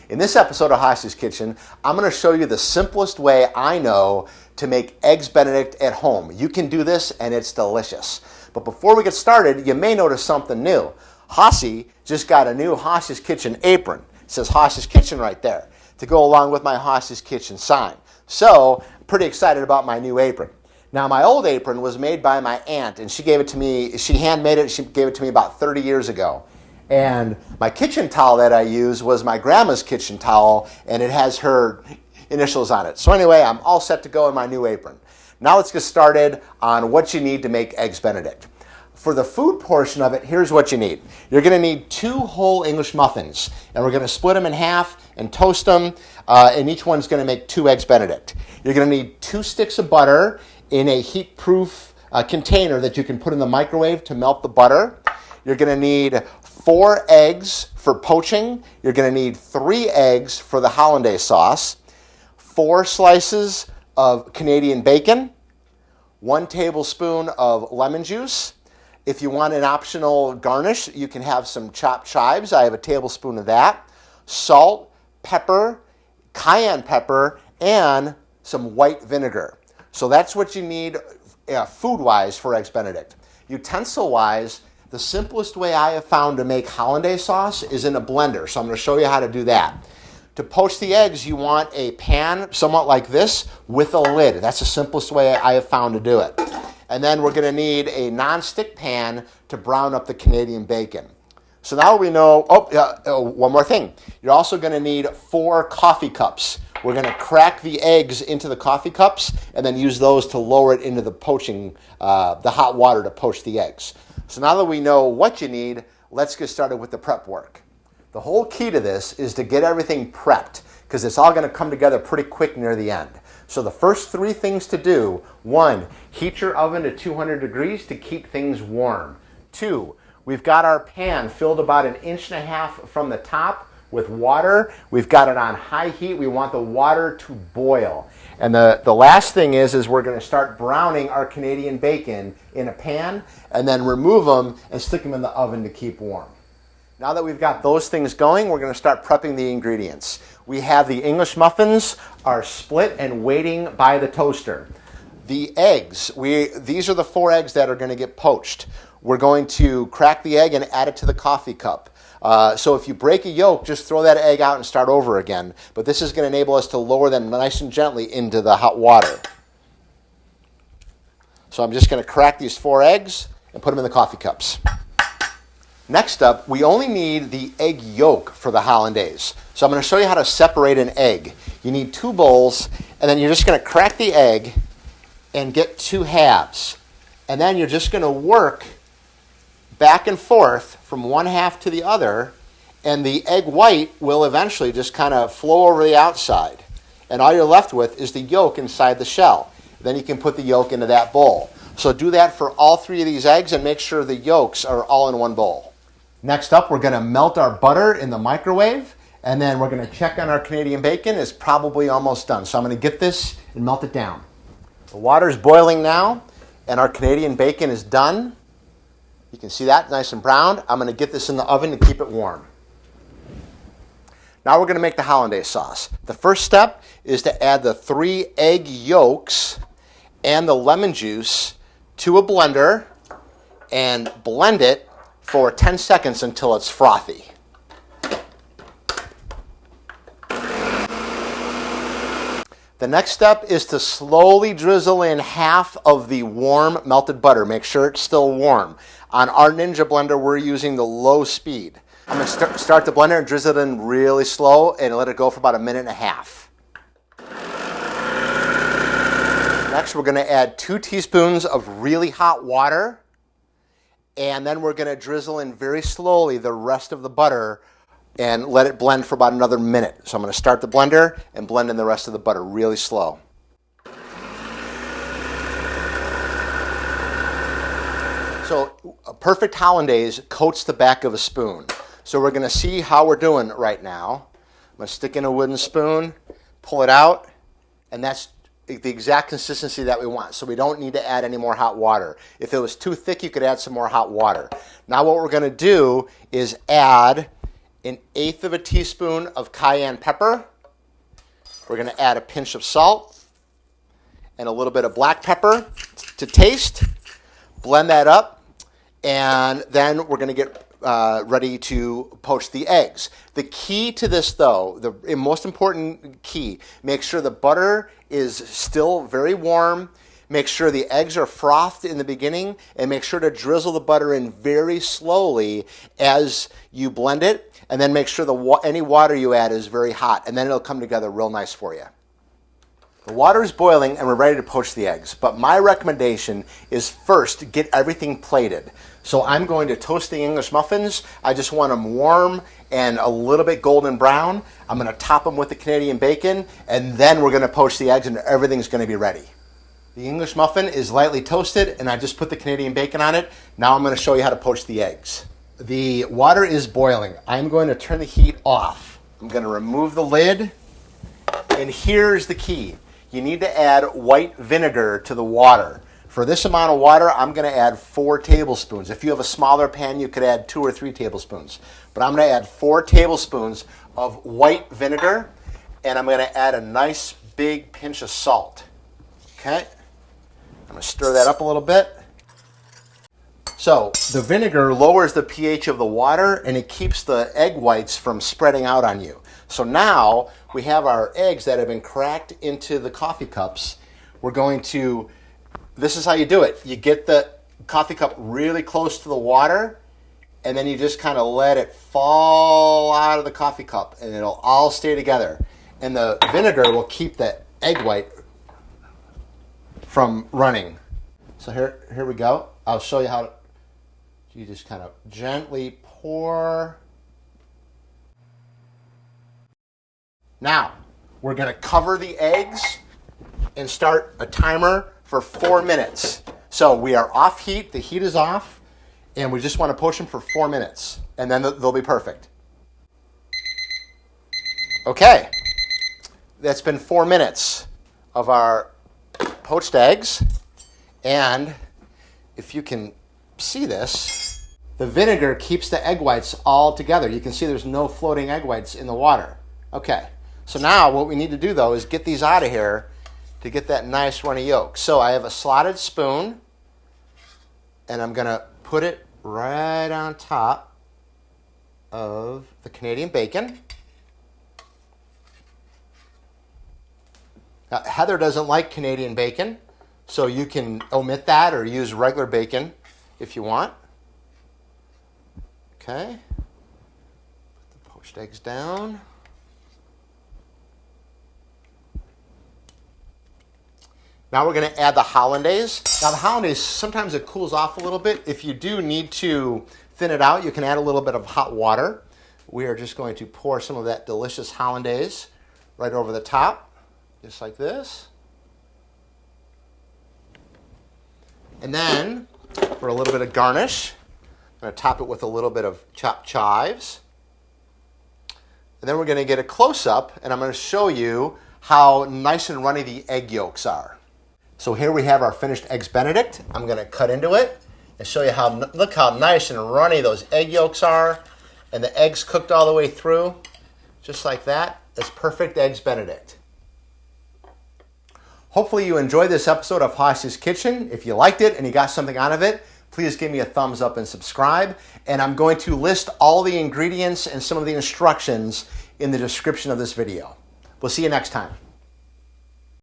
In this episode of Hossy's Kitchen, I'm going to show you the simplest way I know to make Eggs Benedict at home. You can do this and it's delicious. But before we get started, you may notice something new. Hossy just got a new Hossy's Kitchen apron. It says Hossy's Kitchen right there to go along with my Hossy's Kitchen sign. So, I'm pretty excited about my new apron. Now, my old apron was made by my aunt, and she gave it to me, she handmade it, she gave it to me about 30 years ago. And my kitchen towel that I use was my grandma's kitchen towel, and it has her initials on it. So anyway, I'm all set to go in my new apron. Now let's get started on what you need to make Eggs Benedict. For the food portion of it, here's what you need. You're going to need 2 whole English muffins, and we're going to split them in half and toast them, and each one's going to make 2 Eggs Benedict. You're going to need 2 sticks of butter in a heat-proof container that you can put in the microwave to melt the butter. You're going to need 4 eggs for poaching. You're going to need 3 eggs for the hollandaise sauce, 4 slices of Canadian bacon, 1 tablespoon of lemon juice. If you want an optional garnish, you can have some chopped chives. I have a tablespoon of that. Salt, pepper, cayenne pepper, and some white vinegar. So that's what you need food-wise for Eggs Benedict. Utensil-wise, the simplest way I have found to make hollandaise sauce is in a blender. So I'm going to show you how to do that. To poach the eggs, you want a pan somewhat like this with a lid. That's the simplest way I have found to do it. And then we're going to need a non-stick pan to brown up the Canadian bacon. So now we know, one more thing. You're also going to need 4 coffee cups. We're going to crack the eggs into the coffee cups and then use those to lower it into the poaching, the hot water to poach the eggs. So now that we know what you need, let's get started with the prep work. The whole key to this is to get everything prepped because it's all going to come together pretty quick near the end. So the first 3 things to do: 1, heat your oven to 200 degrees to keep things warm. 2, we've got our pan filled about 1.5 inches from the top with water. We've got it on high heat. We want the water to boil. And the last thing is we're going to start browning our Canadian bacon in a pan and then remove them and stick them in the oven to keep warm. Now that we've got those things going, we're going to start prepping the ingredients. We have the English muffins are split and waiting by the toaster. The eggs, these are the 4 eggs that are going to get poached. We're going to crack the egg and add it to the coffee cup. So if you break a yolk, just throw that egg out and start over again. But this is going to enable us to lower them nice and gently into the hot water. So I'm just going to crack these 4 eggs and put them in the coffee cups. Next up, we only need the egg yolk for the hollandaise. So I'm going to show you how to separate an egg. You need 2 bowls, and then you're just going to crack the egg and get 2 halves. And then you're just going to work back and forth from one half to the other, and the egg white will eventually just kind of flow over the outside. And all you're left with is the yolk inside the shell. Then you can put the yolk into that bowl. So do that for all 3 of these eggs and make sure the yolks are all in one bowl. Next up, we're going to melt our butter in the microwave, and then we're going to check on our Canadian bacon. It's probably almost done. So I'm going to get this and melt it down. The water's boiling now, and our Canadian bacon is done. You can see that, nice and brown. I'm going to get this in the oven to keep it warm. Now we're going to make the hollandaise sauce. The first step is to add the 3 egg yolks and the lemon juice to a blender and blend it for 10 seconds until it's frothy. The next step is to slowly drizzle in half of the warm melted butter. Make sure it's still warm. On our Ninja blender, we're using the low speed. I'm going to start the blender and drizzle it in really slow and let it go for about 1.5 minutes. Next, we're going to add 2 teaspoons of really hot water, and then we're going to drizzle in very slowly the rest of the butter and let it blend for about another minute. So I'm going to start the blender and blend in the rest of the butter really slow. So a perfect hollandaise coats the back of a spoon. So we're going to see how we're doing right now. I'm going to stick in a wooden spoon, pull it out, and that's the exact consistency that we want. So we don't need to add any more hot water. If it was too thick, you could add some more hot water. Now what we're going to do is add 1/8 of a teaspoon of cayenne pepper. We're going to add a pinch of salt and a little bit of black pepper to taste. Blend that up, and then we're going to get ready to poach the eggs. The key to this, though, the most important key, make sure the butter is still very warm. Make sure the eggs are frothed in the beginning, and make sure to drizzle the butter in very slowly as you blend it, and then make sure any water you add is very hot, and then it'll come together real nice for you. The water is boiling and we're ready to poach the eggs, but my recommendation is first get everything plated. So I'm going to toast the English muffins. I just want them warm and a little bit golden brown. I'm going to top them with the Canadian bacon, and then we're going to poach the eggs and everything's going to be ready. The English muffin is lightly toasted and I just put the Canadian bacon on it. Now I'm going to show you how to poach the eggs. The water is boiling. I'm going to turn the heat off. I'm going to remove the lid, and here's the key. You need to add white vinegar to the water. For this amount of water, I'm going to add 4 tablespoons. If you have a smaller pan, you could add 2 or 3 tablespoons. But I'm going to add 4 tablespoons of white vinegar, and I'm going to add a nice big pinch of salt. Okay? I'm going to stir that up a little bit. So the vinegar lowers the pH of the water, and it keeps the egg whites from spreading out on you. So now we have our eggs that have been cracked into the coffee cups. This is how you do it. You get the coffee cup really close to the water, and then you just kind of let it fall out of the coffee cup, and it'll all stay together. And the vinegar will keep the egg white from running. So here we go. I'll show you how you just kind of gently pour. Now, we're going to cover the eggs and start a timer for 4 minutes. So we are off heat, the heat is off, and we just want to poach them for 4 minutes, and then they'll be perfect. Okay, that's been 4 minutes of our poached eggs, and if you can see this, the vinegar keeps the egg whites all together. You can see there's no floating egg whites in the water. Okay. So now what we need to do, though, is get these out of here to get that nice runny yolk. So I have a slotted spoon, and I'm going to put it right on top of the Canadian bacon. Now, Heather doesn't like Canadian bacon, so you can omit that or use regular bacon if you want. Okay. Put the poached eggs down. Now we're going to add the hollandaise. Now the hollandaise, sometimes it cools off a little bit. If you do need to thin it out, you can add a little bit of hot water. We are just going to pour some of that delicious hollandaise right over the top, just like this. And then, for a little bit of garnish, I'm going to top it with a little bit of chopped chives. And then we're going to get a close-up, and I'm going to show you how nice and runny the egg yolks are. So here we have our finished eggs Benedict. I'm going to cut into it and show you look how nice and runny those egg yolks are, and the eggs cooked all the way through, just like that. That's perfect eggs Benedict. Hopefully you enjoyed this episode of Hoss's Kitchen. If you liked it and you got something out of it, please give me a thumbs up and subscribe. And I'm going to list all the ingredients and some of the instructions in the description of this video. We'll see you next time.